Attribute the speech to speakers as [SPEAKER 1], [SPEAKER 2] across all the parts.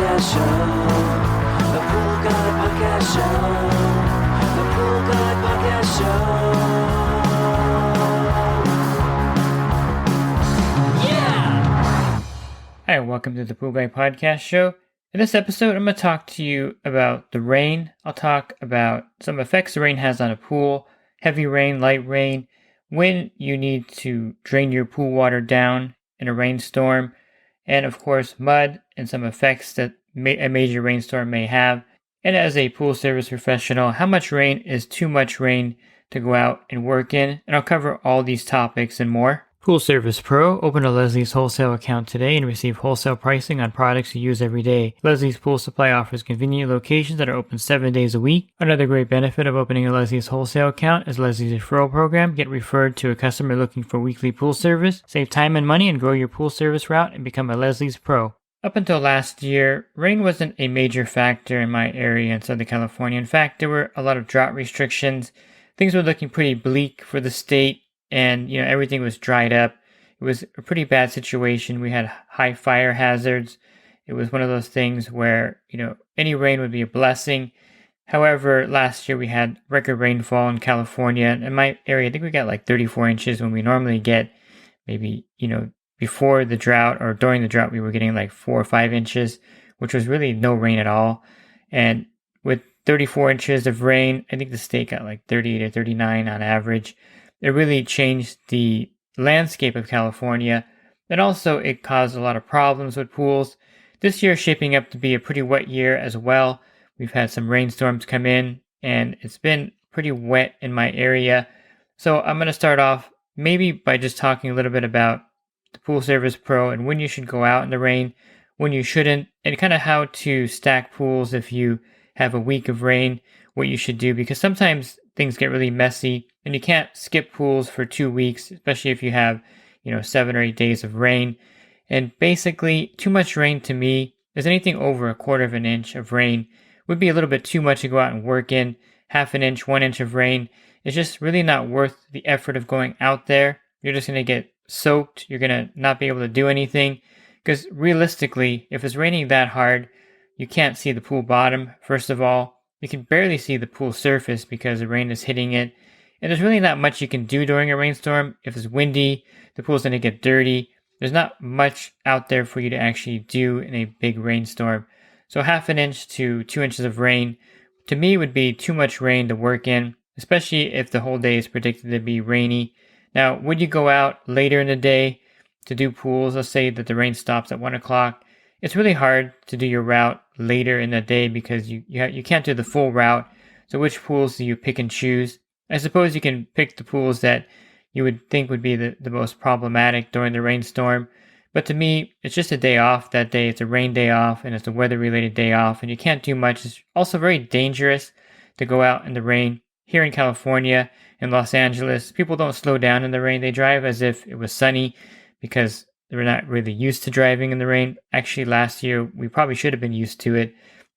[SPEAKER 1] Podcast Show. The Pool Guy Podcast Show. The Pool Guy Podcast Show. Yeah!
[SPEAKER 2] Hi, welcome to the Pool Guy Podcast Show. In this episode, I'm going to talk to you about the rain. I'll talk about some effects the rain has on a pool, heavy rain, light rain, when you need to drain your pool water down in a rainstorm, and of course, mud and some effects that a major rainstorm may have. And as a pool service professional, how much rain is too much rain to go out and work in? And I'll cover all these topics and more. Pool Service Pro. Open a Leslie's wholesale account today and receive wholesale pricing on products you use every day. Leslie's Pool Supply offers convenient locations that are open 7 days a week. Another great benefit of opening a Leslie's wholesale account is Leslie's referral program. Get referred to a customer looking for weekly pool service. Save time and money and grow your pool service route and become a Leslie's Pro. Up until last year, rain wasn't a major factor in my area in Southern California. In fact, there were a lot of drought restrictions. Things were looking pretty bleak for the state. And, everything was dried up. It was a pretty bad situation. We had high fire hazards. It was one of those things where, any rain would be a blessing. However, last year we had record rainfall in California. In my area, I think we got like 34 inches when we normally get maybe, before the drought or during the drought, we were getting like 4 or 5 inches, which was really no rain at all. And with 34 inches of rain, I think the state got like 38 or 39 on average. It really changed the landscape of California, and also it caused a lot of problems with pools. This year is shaping up to be a pretty wet year as well. We've had some rainstorms come in, and it's been pretty wet in my area. So I'm going to start off maybe by just talking a little bit about the Pool Service Pro and when you should go out in the rain, when you shouldn't, and kind of how to stack pools if you have a week of rain, what you should do, because sometimes things get really messy and you can't skip pools for 2 weeks, especially if you have, 7 or 8 days of rain. And basically, too much rain to me is anything over 1/4 of an inch of rain would be a little bit too much to go out and work in. 1/2 inch, 1 inch of rain is just really not worth the effort of going out there. You're just going to get soaked. You're going to not be able to do anything because realistically, if it's raining that hard, you can't see the pool bottom, first of all. You can barely see the pool surface because the rain is hitting it. And there's really not much you can do during a rainstorm. If it's windy, the pool's going to get dirty. There's not much out there for you to actually do in a big rainstorm. So 1/2 inch to 2 inches of rain, to me, would be too much rain to work in, especially if the whole day is predicted to be rainy. Now, would you go out later in the day to do pools? Let's say that the rain stops at 1 o'clock. It's really hard to do your route later in the day because you can't do the full route. So which pools do you pick and choose? I suppose you can pick the pools that you would think would be the most problematic during the rainstorm. But to me, it's just a day off that day. It's a rain day off and it's a weather-related day off and you can't do much. It's also very dangerous to go out in the rain. Here in California, in Los Angeles, people don't slow down in the rain. They drive as if it was sunny because they're not really used to driving in the rain. Actually, last year, we probably should have been used to it,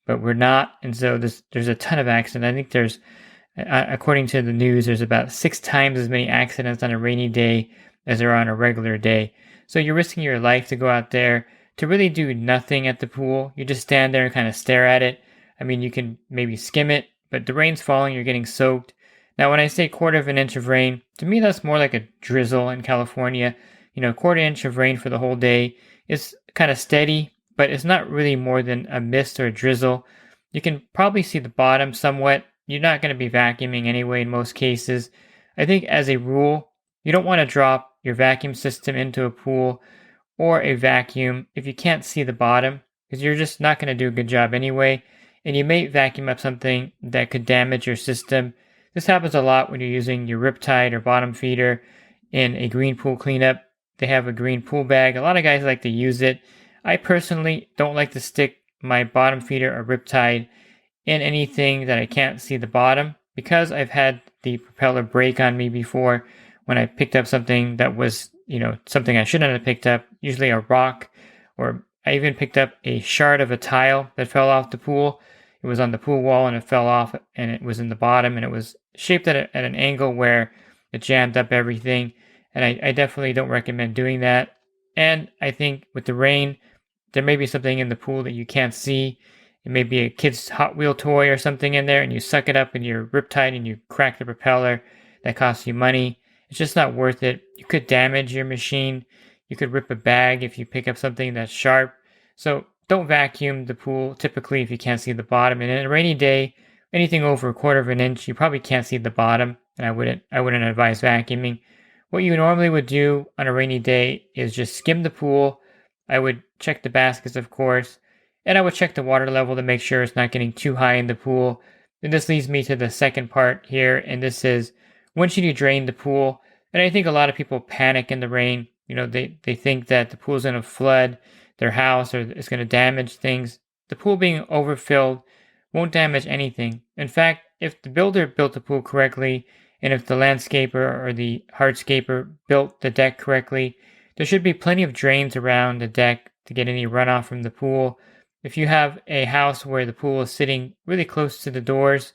[SPEAKER 2] but we're not. And so there's a ton of accidents. I think there's, according to the news, there's about 6 times as many accidents on a rainy day as there are on a regular day. So you're risking your life to go out there to really do nothing at the pool. You just stand there and kind of stare at it. I mean, you can maybe skim it, but the rain's falling, you're getting soaked. Now, when I say 1/4 of an inch of rain, to me, that's more like a drizzle in California. 1/4 inch of rain for the whole day is kind of steady, but it's not really more than a mist or a drizzle. You can probably see the bottom somewhat. You're not going to be vacuuming anyway in most cases. I think as a rule, you don't want to drop your vacuum system into a pool or a vacuum if you can't see the bottom because you're just not going to do a good job anyway. And you may vacuum up something that could damage your system. This happens a lot when you're using your Riptide or bottom feeder in a green pool cleanup. They have a green pool bag. A lot of guys like to use it. I personally don't like to stick my bottom feeder or Riptide in anything that I can't see the bottom because I've had the propeller break on me before when I picked up something that was, something I shouldn't have picked up, usually a rock, or I even picked up a shard of a tile that fell off the pool. It was on the pool wall and it fell off and it was in the bottom and it was shaped at an angle where it jammed up everything. And I definitely don't recommend doing that. And I think with the rain, there may be something in the pool that you can't see. It may be a kid's Hot Wheel toy or something in there, and you suck it up and you're riptide and you crack the propeller. That costs you money. It's just not worth it. You could damage your machine. You could rip a bag if you pick up something that's sharp. So don't vacuum the pool typically if you can't see the bottom. And in a rainy day, anything over a quarter of an inch, you probably can't see the bottom. And I wouldn't advise vacuuming. What you normally would do on a rainy day is just skim the pool. I would check the baskets, of course, and I would check the water level to make sure it's not getting too high in the pool. And this leads me to the second part here, and this is, when should you drain the pool? And I think a lot of people panic in the rain. They think that the pool's going to flood their house or it's going to damage things. The pool being overfilled won't damage anything. In fact, if the builder built the pool correctly, and if the landscaper or the hardscaper built the deck correctly, there should be plenty of drains around the deck to get any runoff from the pool. If you have a house where the pool is sitting really close to the doors,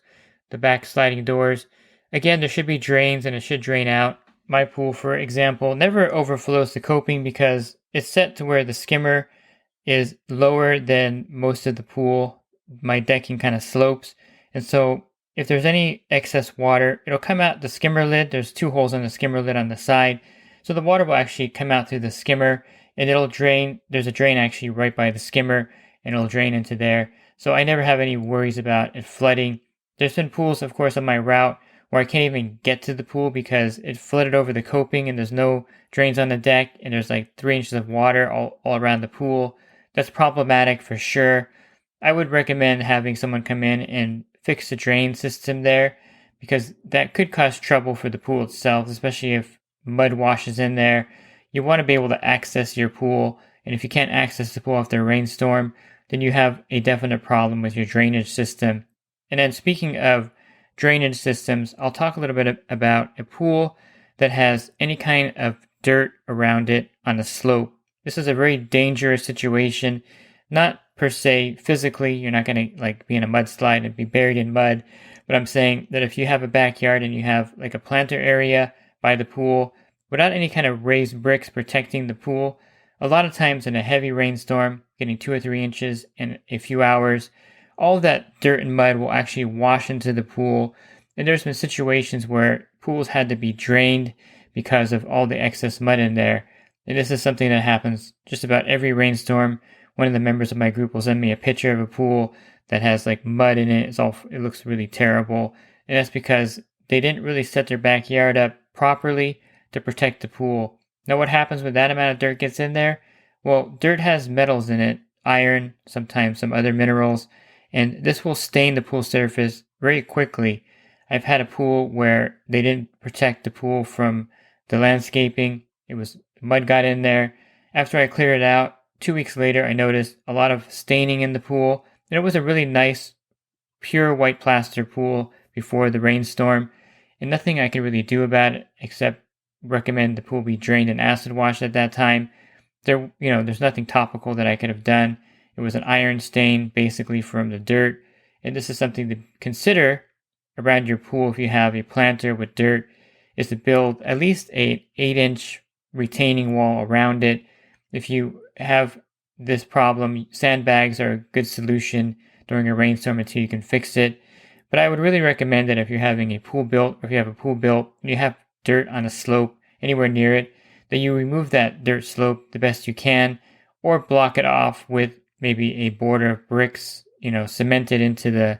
[SPEAKER 2] the back sliding doors, again, there should be drains and it should drain out. My pool, for example, never overflows the coping because it's set to where the skimmer is lower than most of the pool. My decking kind of slopes. And so if there's any excess water, it'll come out the skimmer lid. There's 2 holes in the skimmer lid on the side. So the water will actually come out through the skimmer and it'll drain. There's a drain actually right by the skimmer and it'll drain into there. So I never have any worries about it flooding. There's been pools, of course, on my route where I can't even get to the pool because it flooded over the coping and there's no drains on the deck and there's like 3 inches of water all around the pool. That's problematic for sure. I would recommend having someone come in and fix the drain system there because that could cause trouble for the pool itself, especially if mud washes in there. You want to be able to access your pool, and if you can't access the pool after a rainstorm, then you have a definite problem with your drainage system. And then speaking of drainage systems, I'll talk a little bit about a pool that has any kind of dirt around it on a slope. This is a very dangerous situation, not per se physically. You're not going to be in a mudslide and be buried in mud, but I'm saying that if you have a backyard and you have like a planter area by the pool without any kind of raised bricks protecting the pool, a lot of times in a heavy rainstorm, getting 2 or 3 inches in a few hours, all of that dirt and mud will actually wash into the pool. And there's been situations where pools had to be drained because of all the excess mud in there. And this is something that happens just about every rainstorm. One of the members of my group will send me a picture of a pool that has like mud in it. It looks really terrible. And that's because they didn't really set their backyard up properly to protect the pool. Now what happens when that amount of dirt gets in there? Well, dirt has metals in it, iron, sometimes some other minerals, and this will stain the pool surface very quickly. I've had a pool where they didn't protect the pool from the landscaping. Mud got in there. After I cleared it out, 2 weeks later, I noticed a lot of staining in the pool, and it was a really nice, pure white plaster pool before the rainstorm, and nothing I could really do about it except recommend the pool be drained and acid washed at that time. There's nothing topical that I could have done. It was an iron stain, basically, from the dirt, and this is something to consider around your pool if you have a planter with dirt, is to build at least an 8-inch retaining wall around it. If you have this problem, sandbags are a good solution during a rainstorm until you can fix it. But I would really recommend that if you're having a pool built, or if you have a pool built, and you have dirt on a slope anywhere near it, that you remove that dirt slope the best you can, or block it off with maybe a border of bricks, cemented into the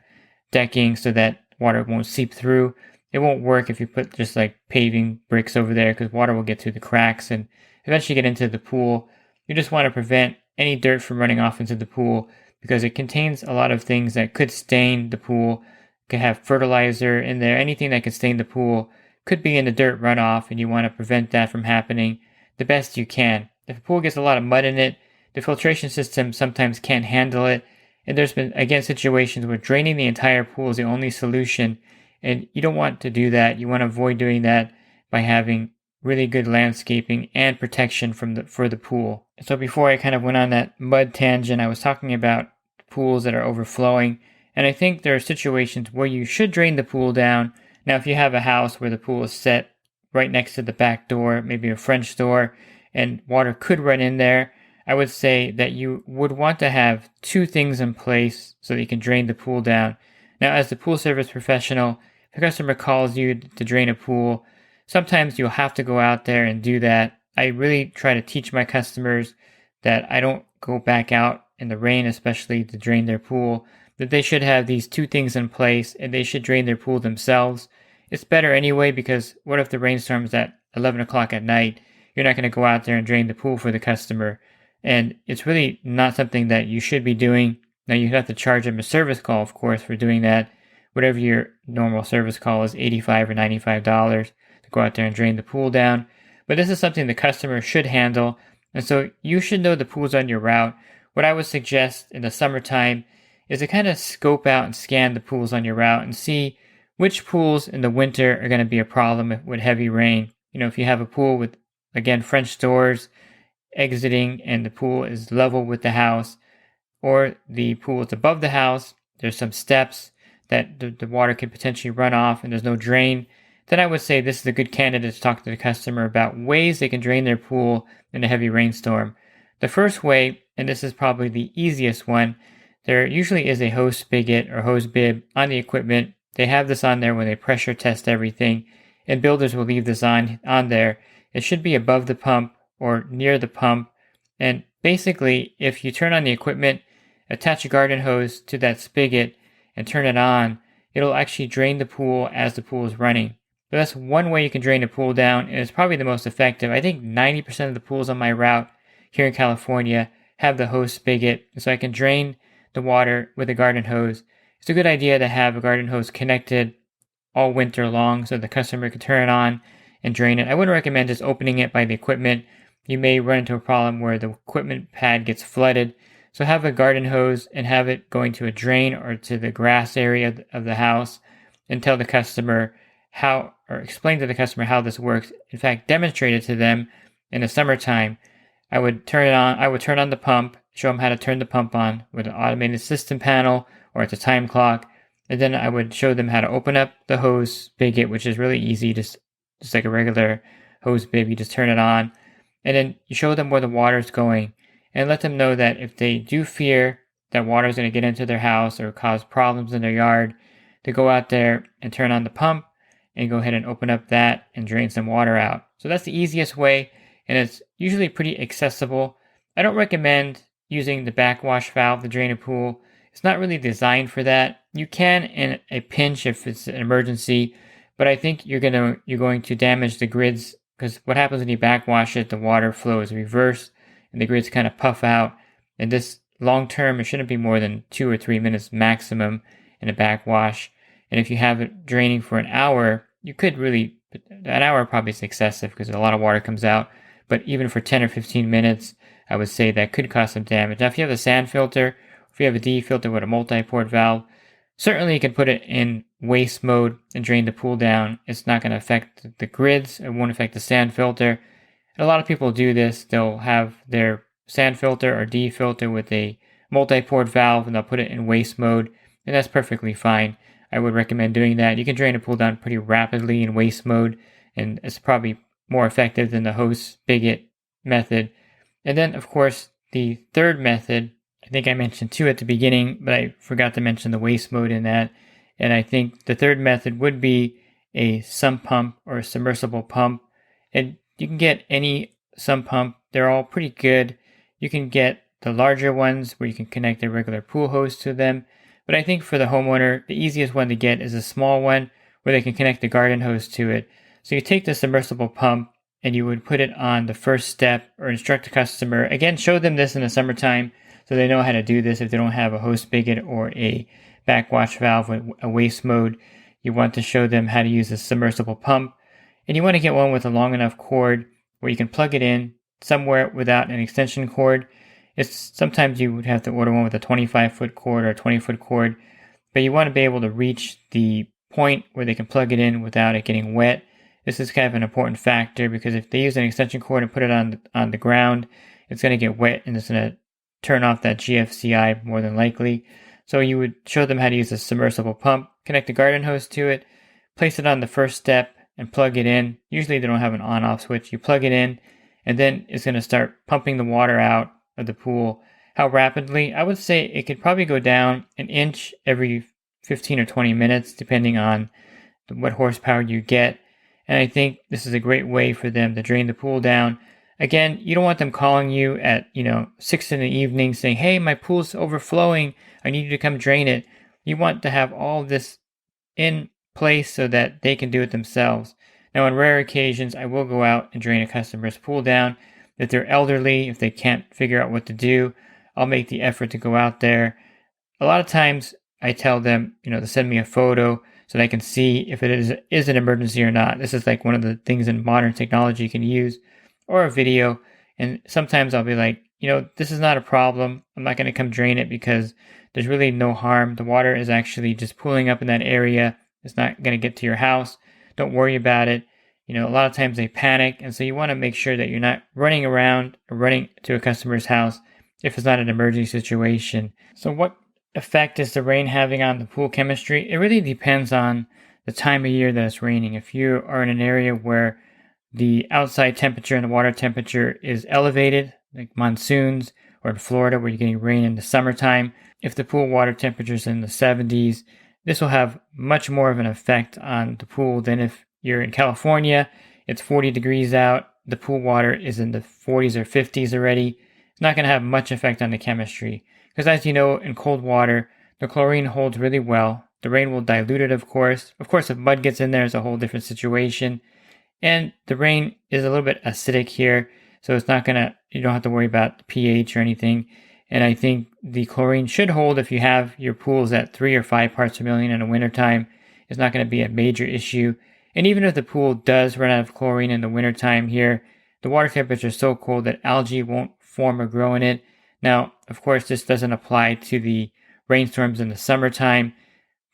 [SPEAKER 2] decking so that water won't seep through. It won't work if you put just like paving bricks over there because water will get through the cracks and eventually get into the pool. You just want to prevent any dirt from running off into the pool because it contains a lot of things that could stain the pool. It could have fertilizer in there. Anything that could stain the pool could be in the dirt runoff, and you want to prevent that from happening the best you can. If a pool gets a lot of mud in it, the filtration system sometimes can't handle it. And there's been, again, situations where draining the entire pool is the only solution. And you don't want to do that. You want to avoid doing that by having really good landscaping and protection for the pool. So before I kind of went on that mud tangent, I was talking about pools that are overflowing. And I think there are situations where you should drain the pool down. Now, if you have a house where the pool is set right next to the back door, maybe a French door, and water could run in there, I would say that you would want to have two things in place so that you can drain the pool down. Now, as the pool service professional, if a customer calls you to drain a pool, sometimes you'll have to go out there and do that. I really try to teach my customers that I don't go back out in the rain, especially to drain their pool, that they should have these two things in place and they should drain their pool themselves. It's better anyway, because what if the rainstorm's at 11 o'clock at night? You're not going to go out there and drain the pool for the customer. And it's really not something that you should be doing. Now, you have to charge them a service call, of course, for doing that. Whatever your normal service call is, $85 or $95 to go out there and drain the pool down. But this is something the customer should handle. And so you should know the pools on your route. What I would suggest in the summertime is to kind of scope out and scan the pools on your route and see which pools in the winter are going to be a problem with heavy rain. If you have a pool with, again, French doors exiting and the pool is level with the house, or the pool is above the house, there's some steps that the water could potentially run off and there's no drain, then I would say this is a good candidate to talk to the customer about ways they can drain their pool in a heavy rainstorm. The first way, and this is probably the easiest one, there usually is a hose spigot or hose bib on the equipment. They have this on there when they pressure test everything, and builders will leave this on there. It should be above the pump or near the pump. And basically, if you turn on the equipment, attach a garden hose to that spigot and turn it on, it'll actually drain the pool as the pool is running. So that's one way you can drain a pool down, and it's probably the most effective. I think 90% of the pools on my route here in California have the hose spigot, so I can drain the water with a garden hose. It's a good idea to have a garden hose connected all winter long so the customer can turn it on and drain it. I wouldn't recommend just opening it by the equipment. You may run into a problem where the equipment pad gets flooded. So have a garden hose and have it going to a drain or to the grass area of the house, and tell the customer how, or explain to the customer how this works. In fact, demonstrate it to them in the summertime. I would turn on the pump, show them how to turn the pump on with an automated system panel or it's a time clock. And then I would show them how to open up the hose spigot, which is really easy, just like a regular hose bib. You just turn it on, and then you show them where the water is going, and let them know that if they do fear that water is going to get into their house or cause problems in their yard, to go out there and turn on the pump and go ahead and open up that and drain some water out. So that's the easiest way, and it's usually pretty accessible. I don't recommend using the backwash valve to drain a pool. It's not really designed for that. You can in a pinch if it's an emergency, but I think you're going to damage the grids, because what happens when you backwash it, the water flow is reversed and the grids kind of puff out. And this long term, it shouldn't be more than 2 or 3 minutes maximum in a backwash. And if you have it draining for an hour, an hour probably is excessive because a lot of water comes out. But even for 10 or 15 minutes, I would say that could cause some damage. Now, if you have a sand filter, if you have a D filter with a multi-port valve, certainly you can put it in waste mode and drain the pool down. It's not going to affect the grids. It won't affect the sand filter. And a lot of people do this. They'll have their sand filter or D filter with a multi-port valve, and they'll put it in waste mode, and that's perfectly fine. I would recommend doing that. You can drain a pool down pretty rapidly in waste mode, and it's probably more effective than the hose spigot method. And then, of course, the third method, I think I mentioned two at the beginning, but I forgot to mention the waste mode in that. And I think the third method would be a sump pump or a submersible pump. And you can get any sump pump. They're all pretty good. You can get the larger ones where you can connect a regular pool hose to them. But I think for the homeowner, the easiest one to get is a small one where they can connect the garden hose to it. So you take the submersible pump and you would put it on the first step, or instruct the customer. Again, show them this in the summertime so they know how to do this if they don't have a hose spigot or a backwash valve with a waste mode. You want to show them how to use a submersible pump. And you want to get one with a long enough cord where you can plug it in somewhere without an extension cord. Sometimes you would have to order one with a 25-foot cord or a 20-foot cord, but you want to be able to reach the point where they can plug it in without it getting wet. This is kind of an important factor, because if they use an extension cord and put it on the ground, it's going to get wet and it's going to turn off that GFCI more than likely. So you would show them how to use a submersible pump, connect a garden hose to it, place it on the first step and plug it in. Usually they don't have an on-off switch. You plug it in and then it's going to start pumping the water out of the pool. How rapidly? I would say it could probably go down an inch every 15 or 20 minutes, depending on what horsepower you get. And I think this is a great way for them to drain the pool down. Again, you don't want them calling you at, 6 in the evening saying, hey, my pool's overflowing. I need you to come drain it. You want to have all this in place so that they can do it themselves. Now, on rare occasions, I will go out and drain a customer's pool down. If they're elderly, if they can't figure out what to do, I'll make the effort to go out there. A lot of times I tell them, to send me a photo so that I can see if it is an emergency or not. This is like one of the things in modern technology you can use, or a video. And sometimes I'll be like, this is not a problem. I'm not going to come drain it because there's really no harm. The water is actually just pooling up in that area. It's not going to get to your house. Don't worry about it. A lot of times they panic. And so you want to make sure that you're not running around or running to a customer's house if it's not an emergency situation. So what effect is the rain having on the pool chemistry? It really depends on the time of year that it's raining. If you are in an area where the outside temperature and the water temperature is elevated, like monsoons, or in Florida where you're getting rain in the summertime, if the pool water temperature is in the 70s, this will have much more of an effect on the pool than if you're in California, it's 40 degrees out, the pool water is in the 40s or 50s already. It's not going to have much effect on the chemistry. Because as you know, in cold water, the chlorine holds really well. The rain will dilute it, of course. Of course, if mud gets in there, it's a whole different situation. And the rain is a little bit acidic here, so it's not you don't have to worry about the pH or anything. And I think the chlorine should hold if you have your pools at 3 or 5 parts per million in the wintertime. It's not going to be a major issue. And even if the pool does run out of chlorine in the wintertime here, the water temperature is so cold that algae won't form or grow in it. Now, of course, this doesn't apply to the rainstorms in the summertime.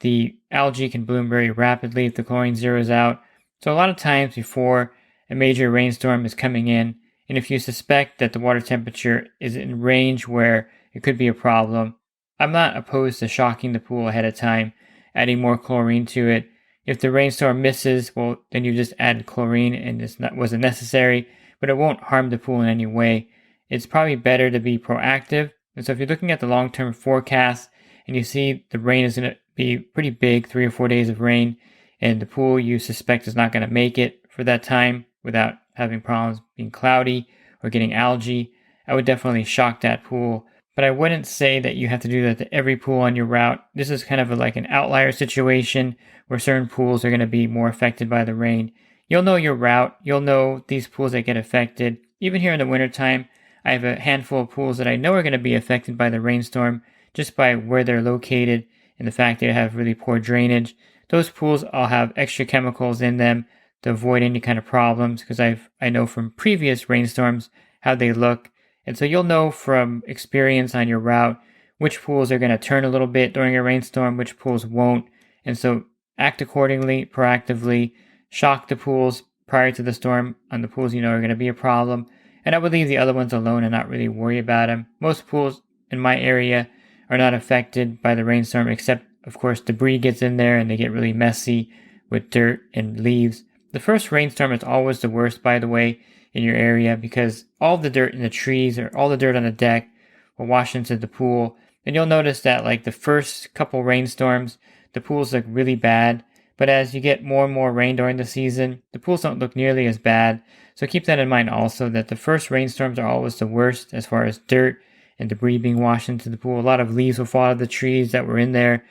[SPEAKER 2] The algae can bloom very rapidly if the chlorine zeroes out. So a lot of times before a major rainstorm is coming in, and if you suspect that the water temperature is in range where it could be a problem, I'm not opposed to shocking the pool ahead of time, adding more chlorine to it. If the rainstorm misses, well, then you just add chlorine and it wasn't necessary, but it won't harm the pool in any way. It's probably better to be proactive. And so if you're looking at the long-term forecast and you see the rain is going to be pretty big, 3 or 4 days of rain, and the pool you suspect is not going to make it for that time without having problems being cloudy or getting algae, I would definitely shock that pool. But I wouldn't say that you have to do that to every pool on your route. This is kind of like an outlier situation where certain pools are going to be more affected by the rain. You'll know your route. You'll know these pools that get affected. Even here in the wintertime, I have a handful of pools that I know are going to be affected by the rainstorm just by where they're located and the fact they have really poor drainage. Those pools all have extra chemicals in them to avoid any kind of problems because I know from previous rainstorms how they look. And so you'll know from experience on your route which pools are going to turn a little bit during a rainstorm, which pools won't. And so act accordingly, proactively, shock the pools prior to the storm on the pools you know are going to be a problem. And I would leave the other ones alone and not really worry about them. Most pools in my area are not affected by the rainstorm, except, of course, debris gets in there and they get really messy with dirt and leaves. The first rainstorm is always the worst, by the way, in your area because all the dirt in the trees or all the dirt on the deck will wash into the pool. And you'll notice that like the first couple rainstorms, the pools look really bad. But as you get more and more rain during the season, the pools don't look nearly as bad. So keep that in mind also that the first rainstorms are always the worst as far as dirt and debris being washed into the pool. A lot of leaves will fall out of the trees that were in there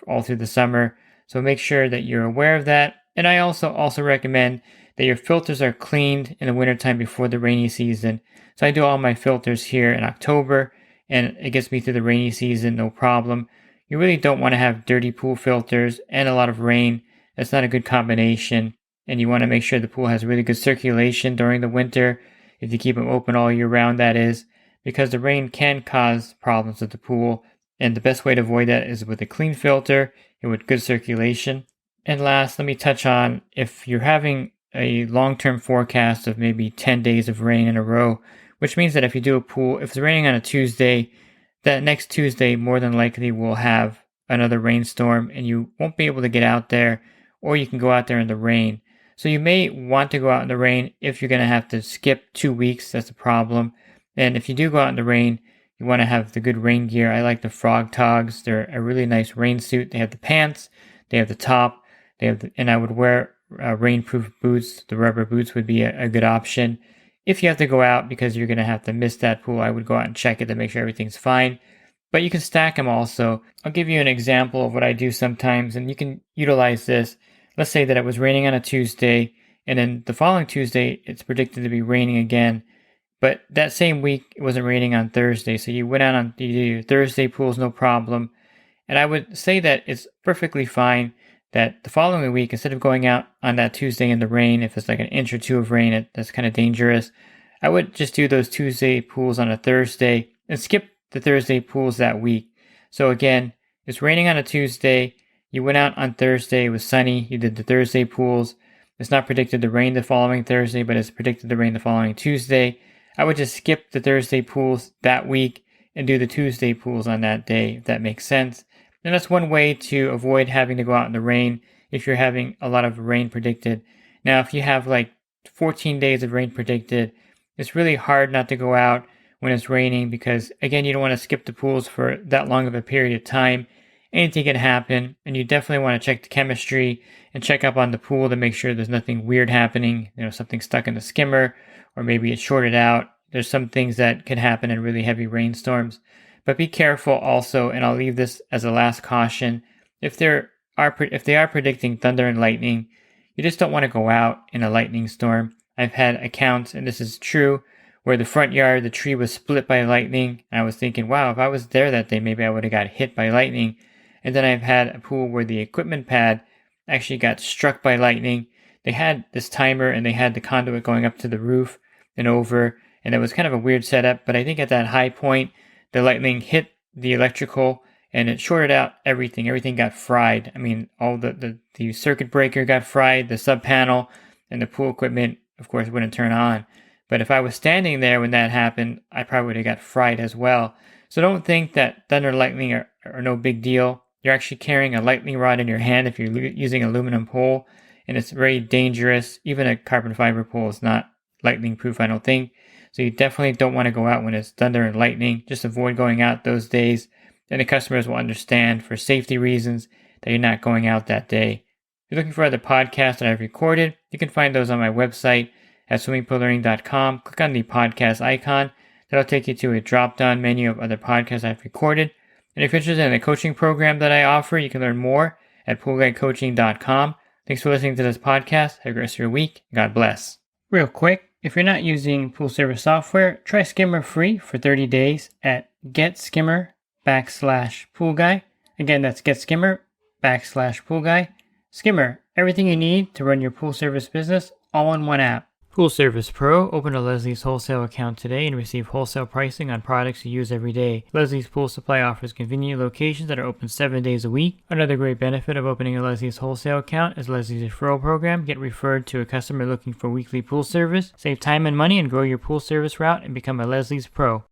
[SPEAKER 2] all through the summer. So make sure that you're aware of that. And I also recommend that your filters are cleaned in the wintertime before the rainy season. So I do all my filters here in October and it gets me through the rainy season, no problem. You really don't want to have dirty pool filters and a lot of rain. That's not a good combination. And you want to make sure the pool has really good circulation during the winter. If you keep them open all year round, that is, because the rain can cause problems with the pool. And the best way to avoid that is with a clean filter and with good circulation. And last, let me touch on if you're having a long-term forecast of maybe 10 days of rain in a row, which means that if you do a pool, if it's raining on a Tuesday, that next Tuesday more than likely will have another rainstorm and you won't be able to get out there, or you can go out there in the rain. So you may want to go out in the rain if you're going to have to skip 2 weeks. That's a problem. And if you do go out in the rain, you want to have the good rain gear. I like the Frog Togs. They're a really nice rain suit. They have the pants, they have the top, and I would wear rainproof boots. The rubber boots would be a good option. If you have to go out because you're going to have to miss that pool, I would go out and check it to make sure everything's fine. But you can stack them also. I'll give you an example of what I do sometimes, and you can utilize this. Let's say that it was raining on a Tuesday, and then the following Tuesday, it's predicted to be raining again. But that same week, it wasn't raining on Thursday. So you went out on your Thursday pools, no problem. And I would say that it's perfectly fine that the following week, instead of going out on that Tuesday in the rain, if it's like an inch or two of rain, that's kind of dangerous. I would just do those Tuesday pools on a Thursday and skip the Thursday pools that week. So again, it's raining on a Tuesday. You went out on Thursday, it was sunny. You did the Thursday pools. It's not predicted to rain the following Thursday, but it's predicted to rain the following Tuesday. I would just skip the Thursday pools that week and do the Tuesday pools on that day, if that makes sense. And that's one way to avoid having to go out in the rain if you're having a lot of rain predicted. Now, if you have like 14 days of rain predicted, it's really hard not to go out when it's raining because, again, you don't want to skip the pools for that long of a period of time. Anything can happen, and you definitely want to check the chemistry and check up on the pool to make sure there's nothing weird happening, something stuck in the skimmer, or maybe it's shorted out. There's some things that can happen in really heavy rainstorms. But be careful also, and I'll leave this as a last caution. If they are predicting thunder and lightning, you just don't want to go out in a lightning storm. I've had accounts, and this is true, where the front yard, the tree was split by lightning. I was thinking, wow, if I was there that day, maybe I would have got hit by lightning. And then I've had a pool where the equipment pad actually got struck by lightning. They had this timer, and they had the conduit going up to the roof and over, and it was kind of a weird setup. But I think at that high point, the lightning hit the electrical, and it shorted out everything. Everything got fried. I mean, all the circuit breaker got fried, the sub panel, and the pool equipment, of course, wouldn't turn on. But if I was standing there when that happened, I probably would have got fried as well. So don't think that thunder and lightning are no big deal. You're actually carrying a lightning rod in your hand if you're using an aluminum pole, and it's very dangerous. Even a carbon fiber pole is not lightning proof, I don't think. So you definitely don't want to go out when it's thunder and lightning. Just avoid going out those days. And the customers will understand for safety reasons that you're not going out that day. If you're looking for other podcasts that I've recorded, you can find those on my website at swimmingpoollearning.com. Click on the podcast icon. That'll take you to a drop-down menu of other podcasts I've recorded. And if you're interested in the coaching program that I offer, you can learn more at poolguidecoaching.com. Thanks for listening to this podcast. Have a great rest of your week. God bless. Real quick, if you're not using pool service software, try Skimmer free for 30 days at getskimmer.com/poolguy. Again, that's getskimmer.com/poolguy. Skimmer, everything you need to run your pool service business all in one app. Pool Service Pro, open a Leslie's wholesale account today and receive wholesale pricing on products you use every day. Leslie's Pool Supply offers convenient locations that are open 7 days a week. Another great benefit of opening a Leslie's wholesale account is Leslie's referral program. Get referred to a customer looking for weekly pool service. Save time and money and grow your pool service route and become a Leslie's Pro.